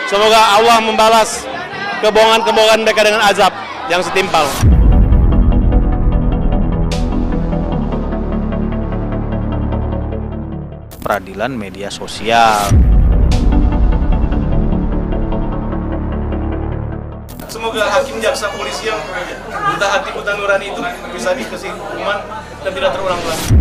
Semoga Allah membalas kebohongan-kebohongan mereka dengan azab yang setimpal. Peradilan media sosial. Semoga hakim, jaksa, polisi yang buta hati, buta nurani itu bisa dikasih hukuman dan tidak terulang lagi.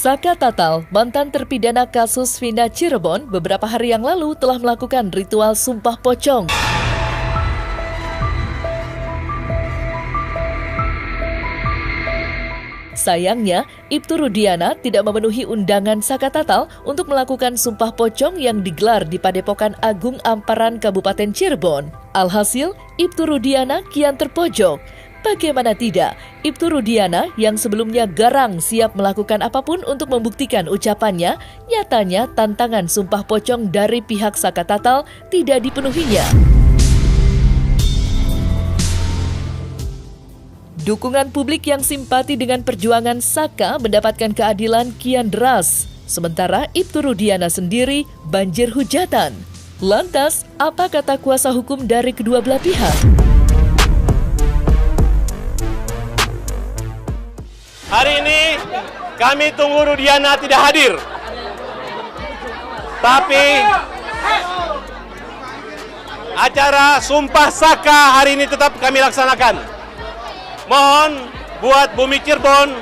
Saka Tatal, mantan terpidana kasus Vina Cirebon, beberapa hari yang lalu telah melakukan ritual sumpah pocong. Sayangnya, Ibtu Rudiana tidak memenuhi undangan Saka Tatal untuk melakukan sumpah pocong yang digelar di Padepokan Agung Amparan Kabupaten Cirebon. Alhasil, Ibtu Rudiana kian terpojok. Bagaimana tidak, Ibtu Rudiana yang sebelumnya garang siap melakukan apapun untuk membuktikan ucapannya, nyatanya tantangan sumpah pocong dari pihak Saka Tatal tidak dipenuhinya. Dukungan publik yang simpati dengan perjuangan Saka mendapatkan keadilan kian deras. Sementara Ibtu Rudiana sendiri banjir hujatan. Lantas, apa kata kuasa hukum dari kedua belah pihak? Hari ini kami tunggu Rudiana tidak hadir. Tapi acara Sumpah Saka hari ini tetap kami laksanakan. Mohon buat Bumi Cirebon,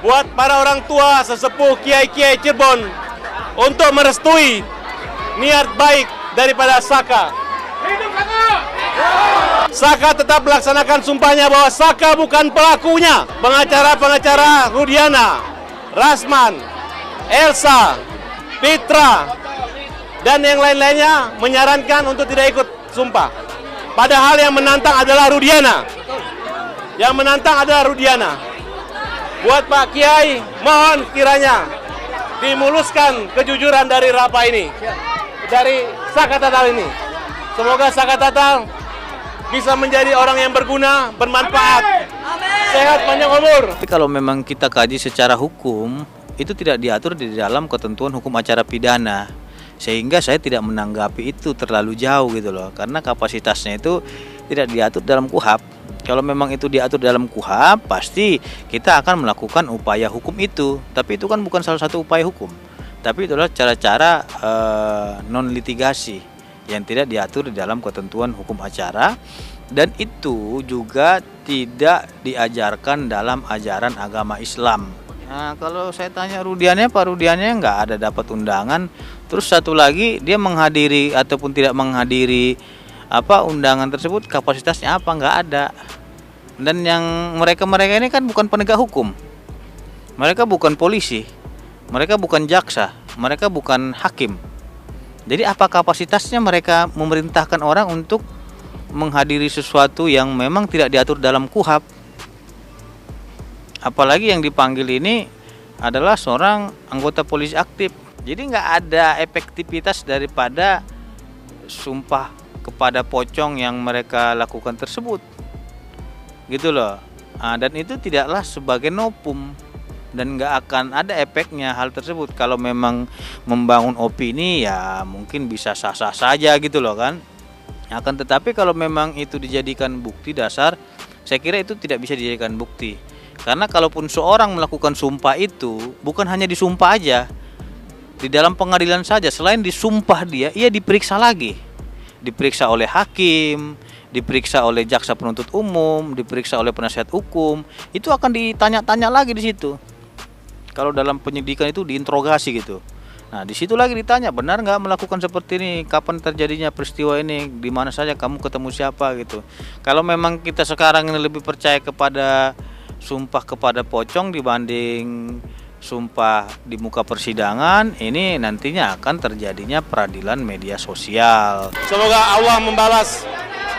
buat para orang tua, sesepuh, kiai-kiai Cirebon untuk merestui niat baik daripada Saka. Saka tetap melaksanakan sumpahnya bahwa Saka bukan pelakunya. Pengacara-pengacara Rudiana, Rasman, Elsa, Fitra, dan yang lain-lainnya menyarankan untuk tidak ikut sumpah. Padahal yang menantang adalah Rudiana. Yang menantang adalah Rudiana. Buat Pak Kiai, mohon kiranya dimuluskan kejujuran dari Rapa ini, dari Saka Tatal ini. Semoga Saka Tatal bisa menjadi orang yang berguna, bermanfaat, sehat, panjang umur. Tapi kalau memang kita kaji secara hukum, itu tidak diatur di dalam ketentuan hukum acara pidana. Sehingga saya tidak menanggapi itu terlalu jauh gitu loh. Karena kapasitasnya itu tidak diatur dalam KUHAP. Kalau memang itu diatur dalam KUHAP, pasti kita akan melakukan upaya hukum itu. Tapi itu kan bukan salah satu upaya hukum. Tapi itu adalah cara-cara non-litigasi yang tidak diatur di dalam ketentuan hukum acara, dan itu juga tidak diajarkan dalam ajaran agama Islam. Nah, kalau saya tanya Rudiana, Pak Rudiana nggak ada dapat undangan. Terus satu lagi, dia menghadiri ataupun tidak menghadiri undangan tersebut, kapasitasnya apa, nggak ada. Dan yang mereka ini kan bukan penegak hukum, mereka bukan polisi, mereka bukan jaksa, mereka bukan hakim. Jadi apa kapasitasnya mereka memerintahkan orang untuk menghadiri sesuatu yang memang tidak diatur dalam KUHAP? Apalagi yang dipanggil ini adalah seorang anggota polisi aktif. Jadi nggak ada efektivitas daripada sumpah kepada pocong yang mereka lakukan tersebut. Gitu loh. Dan itu tidaklah sebagai novum. Dan nggak akan ada efeknya hal tersebut. Kalau memang membangun opini, ya mungkin bisa sah-sah saja gitu loh kan. Akan tetapi kalau memang itu dijadikan bukti dasar, saya kira itu tidak bisa dijadikan bukti. Karena kalaupun seorang melakukan sumpah itu, bukan hanya disumpah aja. Di dalam pengadilan saja, selain disumpah ia diperiksa lagi. Diperiksa oleh hakim, diperiksa oleh jaksa penuntut umum, diperiksa oleh penasihat hukum. Itu akan ditanya-tanya lagi di situ. Kalau dalam penyidikan itu diinterogasi gitu. Nah, di situ lagi ditanya, benar nggak melakukan seperti ini? Kapan terjadinya peristiwa ini? Di mana saja kamu ketemu siapa gitu? Kalau memang kita sekarang ini lebih percaya kepada sumpah kepada pocong dibanding sumpah di muka persidangan, ini nantinya akan terjadinya peradilan media sosial. Semoga Allah membalas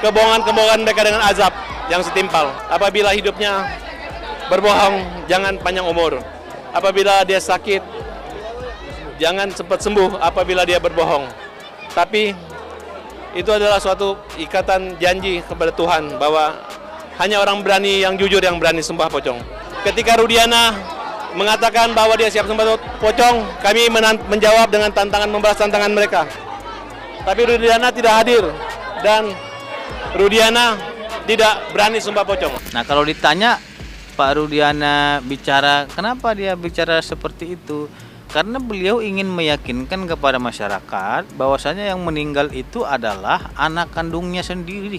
kebohongan-kebohongan mereka dengan azab yang setimpal. Apabila hidupnya berbohong, jangan panjang umur. Apabila dia sakit, jangan cepat sembuh apabila dia berbohong. Tapi itu adalah suatu ikatan janji kepada Tuhan bahwa hanya orang berani yang jujur yang berani sumpah pocong. Ketika Rudiana mengatakan bahwa dia siap sumpah pocong, kami menjawab dengan membalas tantangan mereka. Tapi Rudiana tidak hadir dan Rudiana tidak berani sumpah pocong. Nah, kalau ditanya Pak Rudiana bicara, kenapa dia bicara seperti itu? Karena beliau ingin meyakinkan kepada masyarakat bahwasanya yang meninggal itu adalah anak kandungnya sendiri.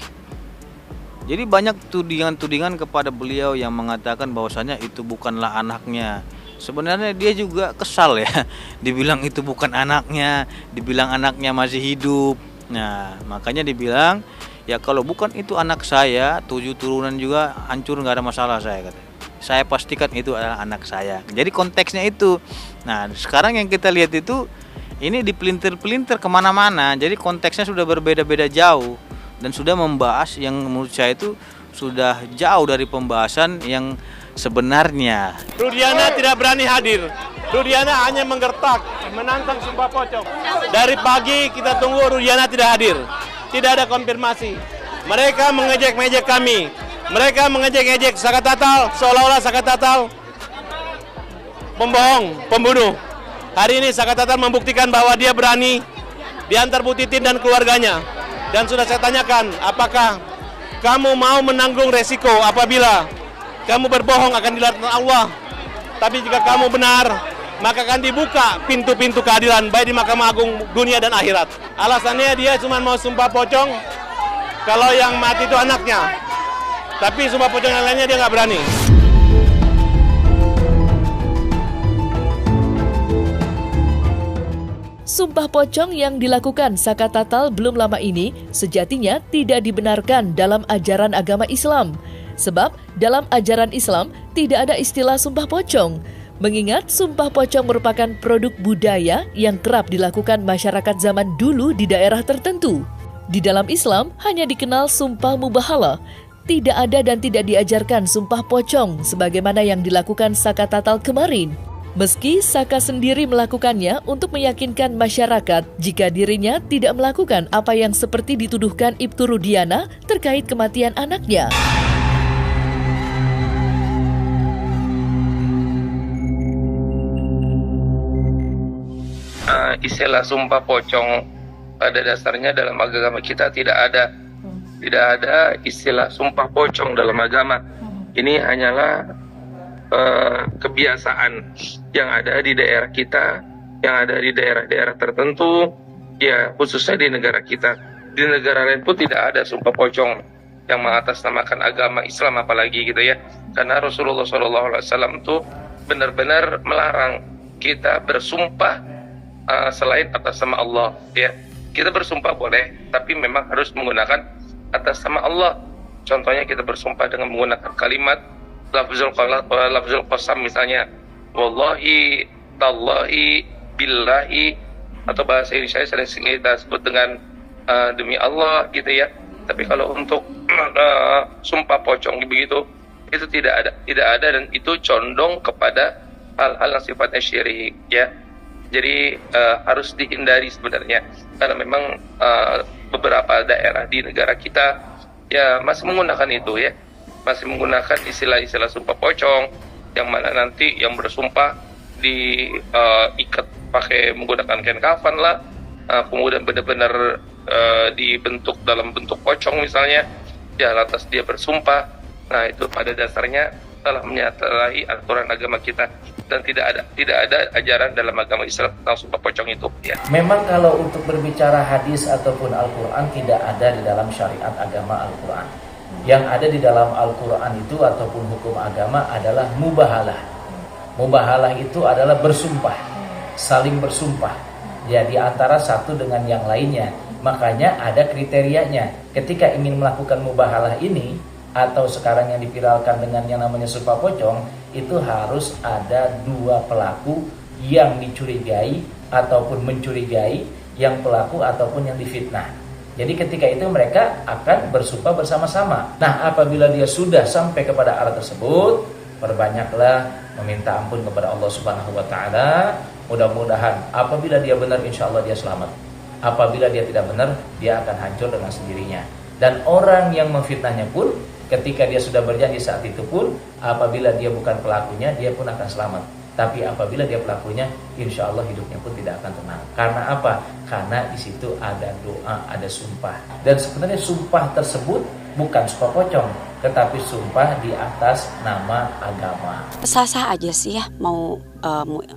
Jadi banyak tudingan-tudingan kepada beliau yang mengatakan bahwasanya itu bukanlah anaknya. Sebenarnya dia juga kesal ya, dibilang itu bukan anaknya, dibilang anaknya masih hidup. Nah, makanya dibilang, ya kalau bukan itu anak saya, 7 turunan juga hancur, nggak ada masalah saya kata. Saya pastikan itu adalah anak saya. Jadi konteksnya itu. Nah, sekarang yang kita lihat itu ini dipelintir-pelintir kemana-mana. Jadi konteksnya sudah berbeda-beda jauh dan sudah membahas yang menurut saya itu sudah jauh dari pembahasan yang sebenarnya. Rudiana tidak berani hadir. Rudiana hanya menggertak, menantang sumpah pocong. Dari pagi kita tunggu Rudiana tidak hadir. Tidak ada konfirmasi. Mereka mengejek-ngejek kami. Mereka mengejek-ngejek Saka Tatal, seolah-olah Saka Tatal pembohong, pembunuh. Hari ini Saka Tatal membuktikan bahwa dia berani diantar Bu Titin dan keluarganya. Dan sudah saya tanyakan, apakah kamu mau menanggung resiko apabila kamu berbohong akan dilarang Allah. Tapi jika kamu benar, maka akan dibuka pintu-pintu keadilan baik di Mahkamah Agung dunia dan akhirat. Alasannya dia cuma mau sumpah pocong kalau yang mati itu anaknya. Tapi sumpah pocong yang lainnya dia nggak berani. Sumpah pocong yang dilakukan Saka Tatal belum lama ini sejatinya tidak dibenarkan dalam ajaran agama Islam. Sebab dalam ajaran Islam tidak ada istilah sumpah pocong. Mengingat sumpah pocong merupakan produk budaya yang kerap dilakukan masyarakat zaman dulu di daerah tertentu. Di dalam Islam hanya dikenal sumpah mubahalah. Tidak ada dan tidak diajarkan sumpah pocong sebagaimana yang dilakukan Saka Tatal kemarin. Meski Saka sendiri melakukannya untuk meyakinkan masyarakat jika dirinya tidak melakukan apa yang seperti dituduhkan Ibtu Rudiana terkait kematian anaknya. Istilah sumpah pocong pada dasarnya dalam agama kita tidak ada istilah sumpah pocong dalam agama. Ini hanyalah kebiasaan yang ada di daerah kita, yang ada di daerah-daerah tertentu, ya khususnya di negara kita. Di negara lain pun tidak ada sumpah pocong yang mengatasnamakan agama Islam apalagi gitu ya. Karena Rasulullah SAW itu benar-benar melarang kita bersumpah selain atas nama Allah ya. Kita bersumpah boleh, tapi memang harus menggunakan atas nama Allah. Contohnya kita bersumpah dengan menggunakan kalimat lafzul qasam misalnya, wallahi, tallahi, billahi, atau bahasa Indonesia sering kita sebut dengan demi Allah gitu ya. Tapi kalau untuk sumpah pocong begitu, itu tidak ada dan itu condong kepada hal-hal yang sifatnya syirik ya. Jadi harus dihindari sebenarnya, karena memang beberapa daerah di negara kita ya masih menggunakan itu ya, masih menggunakan istilah-istilah sumpah pocong yang mana nanti yang bersumpah diikat pakai menggunakan kain kafan lah, kemudian benar-benar dibentuk dalam bentuk pocong misalnya ya, lantas dia bersumpah. Nah itu pada dasarnya telah menyalahi aturan agama kita dan tidak ada ajaran dalam agama Islam tentang sumpah pocong itu ya. Memang kalau untuk berbicara hadis ataupun Al-Quran tidak ada di dalam syariat agama Al-Quran. Yang ada di dalam Al-Quran itu ataupun hukum agama adalah mubahalah. Mubahalah itu adalah bersumpah, saling bersumpah ya, di antara satu dengan yang lainnya. Makanya ada kriterianya. Ketika ingin melakukan mubahalah ini atau sekarang yang dipiralkan dengan yang namanya sumpah pocong, itu harus ada dua pelaku yang dicurigai ataupun mencurigai yang pelaku ataupun yang difitnah. Jadi ketika itu mereka akan bersumpah bersama-sama. Nah apabila dia sudah sampai kepada arah tersebut, perbanyaklah meminta ampun kepada Allah Subhanahu wa taala. Mudah-mudahan apabila dia benar, insya Allah dia selamat. Apabila dia tidak benar, dia akan hancur dengan sendirinya. Dan orang yang memfitnahnya pun, ketika dia sudah berjanji saat itu pun, apabila dia bukan pelakunya, dia pun akan selamat. Tapi apabila dia pelakunya, insya Allah hidupnya pun tidak akan tenang. Karena apa? Karena di situ ada doa, ada sumpah. Dan sebenarnya sumpah tersebut bukan sumpah pocong, tetapi sumpah di atas nama agama. Sah-sah aja sih ya mau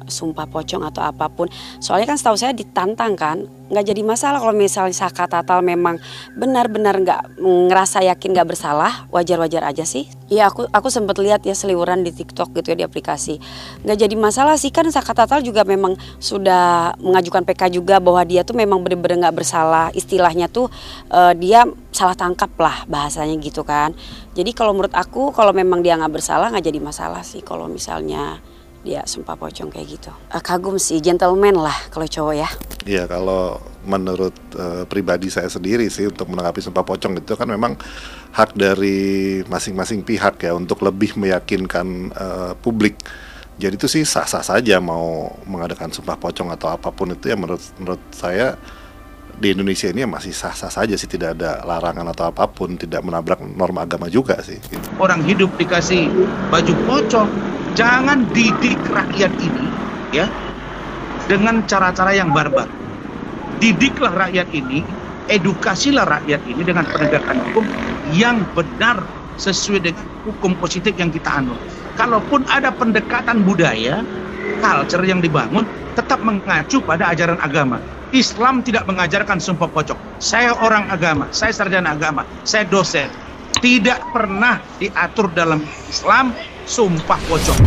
sumpah pocong atau apapun. Soalnya kan setahu saya ditantang kan, nggak jadi masalah kalau misalnya Saka Tatal memang benar-benar nggak ngerasa yakin nggak bersalah, wajar-wajar aja sih. Ya aku sempat lihat ya seliweran di TikTok gitu ya, di aplikasi. Nggak jadi masalah sih, kan Saka Tatal juga memang sudah mengajukan PK juga bahwa dia tuh memang benar-benar nggak bersalah. Istilahnya tuh dia salah tangkap lah bahasanya gitu kan. Jadi kalau menurut aku kalau memang dia nggak bersalah nggak jadi masalah sih kalau misalnya dia sumpah pocong kayak gitu. Kagum sih, gentleman lah kalau cowok ya. Iya, kalau menurut pribadi saya sendiri sih untuk menanggapi sumpah pocong itu kan memang hak dari masing-masing pihak ya untuk lebih meyakinkan publik. Jadi itu sih sah-sah saja mau mengadakan sumpah pocong atau apapun itu ya, menurut saya di Indonesia ini masih sah-sah saja sih, tidak ada larangan atau apapun, tidak menabrak norma agama juga sih. Orang hidup dikasih baju pocong, jangan didik rakyat ini ya dengan cara-cara yang barbar. Didiklah rakyat ini, edukasilah rakyat ini dengan penegakan hukum yang benar sesuai dengan hukum positif yang kita anut. Kalaupun ada pendekatan budaya, culture yang dibangun, tetap mengacu pada ajaran agama. Islam tidak mengajarkan sumpah pocong. Saya orang agama, saya sarjana agama, saya dosen. Tidak pernah diatur dalam Islam sumpah pocong.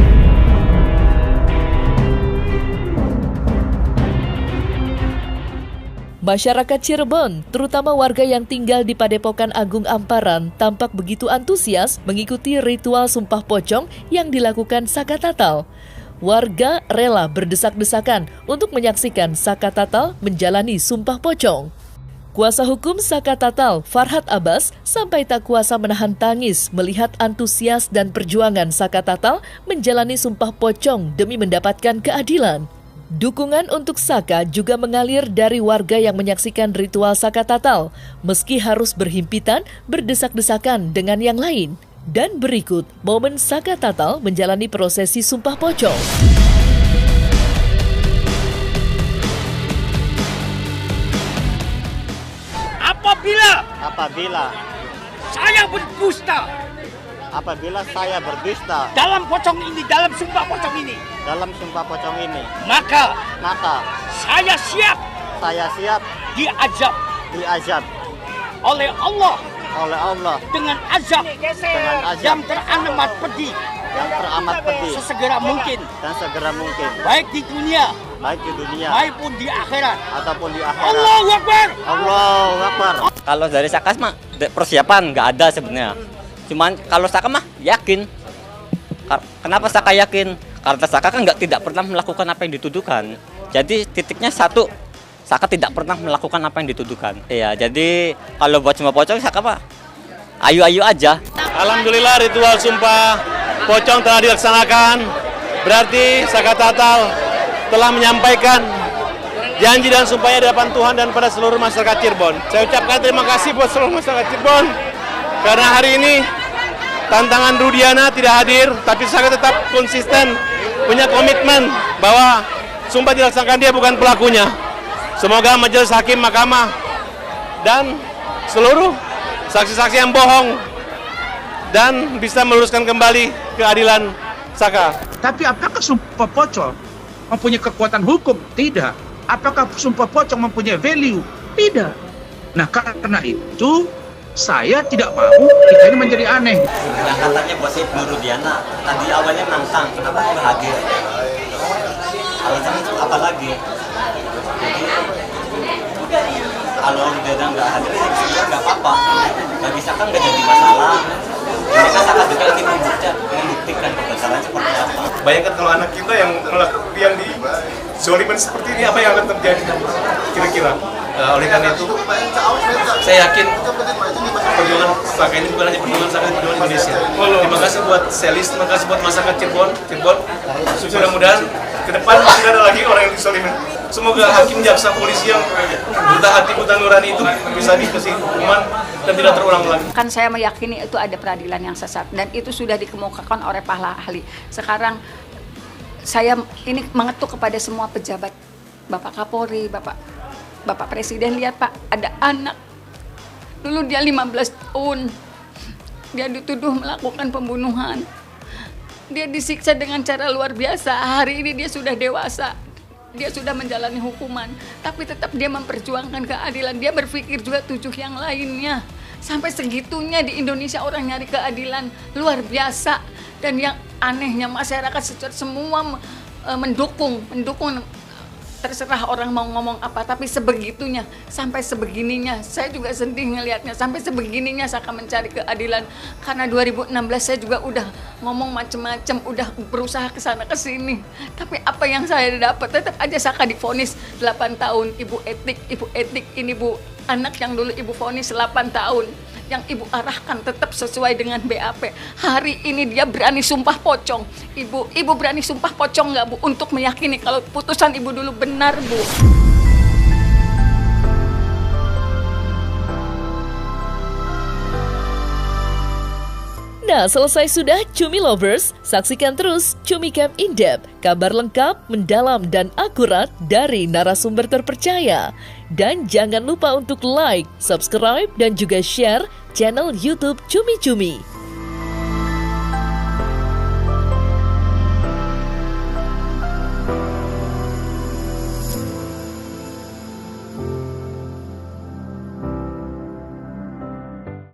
Masyarakat Cirebon, terutama warga yang tinggal di Padepokan Agung Amparan, tampak begitu antusias mengikuti ritual sumpah pocong yang dilakukan Saka Tatal. Warga rela berdesak-desakan untuk menyaksikan Saka Tatal menjalani sumpah pocong. Kuasa hukum Saka Tatal, Farhad Abbas, sampai tak kuasa menahan tangis melihat antusias dan perjuangan Saka Tatal menjalani sumpah pocong demi mendapatkan keadilan. Dukungan untuk Saka juga mengalir dari warga yang menyaksikan ritual Saka Tatal, meski harus berhimpitan berdesak-desakan dengan yang lain. Dan berikut momen Saka Tatal menjalani prosesi sumpah pocong. Apabila saya berdusta dalam sumpah pocong ini, maka saya siap diazab oleh Allah dengan azab yang teramat pedih sesegera mungkin baik di dunia maupun di akhirat. Allahu Akbar. kalau dari Saka mah persiapan nggak ada sebenarnya. Cuman kalau Saka mah yakin. Kenapa Saka yakin? Karena Saka kan tidak pernah melakukan apa yang dituduhkan. Jadi titiknya satu, Saka tidak pernah melakukan apa yang dituduhkan. Iya, jadi kalau buat sumpah pocong Saka mah ayu-ayu aja. Alhamdulillah ritual sumpah pocong telah dilaksanakan. Berarti Saka Tatal telah menyampaikan janji dan sumpahnya di hadapan Tuhan dan pada seluruh masyarakat Cirebon. Saya ucapkan terima kasih buat seluruh masyarakat Cirebon karena hari ini tantangan Rudiana tidak hadir, tapi Saka tetap konsisten punya komitmen bahwa sumpah dilaksanakan dia bukan pelakunya. Semoga majelis hakim mahkamah dan seluruh saksi-saksi yang bohong dan bisa meluruskan kembali keadilan Saka. Tapi apakah sumpah pocong mempunyai kekuatan hukum? Tidak. Apakah sumpah pocong mempunyai value? Tidak. Nah, karena itu saya tidak mau kita ini menjadi aneh. Yang katanya buat Ibu Rudiana tadi awalnya nantang, kenapa nggak hadir? Alasan itu apa lagi? Jadi kalau Rudiana nggak hadir, sebenarnya nggak apa-apa. Bagi Saka nggak jadi masalah. Maka Saka juga ingin membuktikan kebenaran seperti apa. Bayangkan kalau anak kita yang melakukan yang di zoliman seperti ini, apa yang akan terjadi kira-kira? Oleh karena itu, saya yakin perjuangan Saka ini bukan hanya perjuangan Saka, perjuangan Indonesia. Terima kasih buat Selis, terima kasih buat masyarakat Cirebon. Mudah-mudahan ke depan tidak ada lagi orang yang disolimin. Semoga hakim, jaksa, polisi yang buta hati, buta nurani itu bisa dikasih hukuman dan tidak terulang lagi. Kan saya meyakini itu ada peradilan yang sesat dan itu sudah dikemukakan oleh para ahli. Sekarang saya ini mengetuk kepada semua pejabat, Bapak Kapolri, Bapak Presiden, lihat Pak, ada anak. Dulu dia 15 tahun, dia dituduh melakukan pembunuhan. Dia disiksa dengan cara luar biasa. Hari ini dia sudah dewasa. Dia sudah menjalani hukuman, tapi tetap dia memperjuangkan keadilan. Dia berpikir juga 7 yang lainnya. Sampai segitunya di Indonesia orang nyari keadilan luar biasa. Dan yang anehnya masyarakat semua mendukung. Terserah orang mau ngomong apa, tapi sebegitunya, sampai sebegininya, saya juga sedih ngelihatnya, sampai sebegininya Saka mencari keadilan. Karena 2016 saya juga udah ngomong macem-macem, udah berusaha kesana kesini, tapi apa yang saya dapat, tetap aja Saka divonis 8 tahun. Ibu etik ini Bu, anak yang dulu Ibu vonis 8 tahun, yang Ibu arahkan tetap sesuai dengan BAP. Hari ini dia berani sumpah pocong. Ibu berani sumpah pocong nggak Bu? Untuk meyakini kalau putusan Ibu dulu benar Bu. Nah, selesai sudah Cumi Lovers, saksikan terus Cumi Camp In-Depth, kabar lengkap, mendalam, dan akurat dari narasumber terpercaya. Dan jangan lupa untuk like, subscribe, dan juga share channel YouTube Cumi Cumi.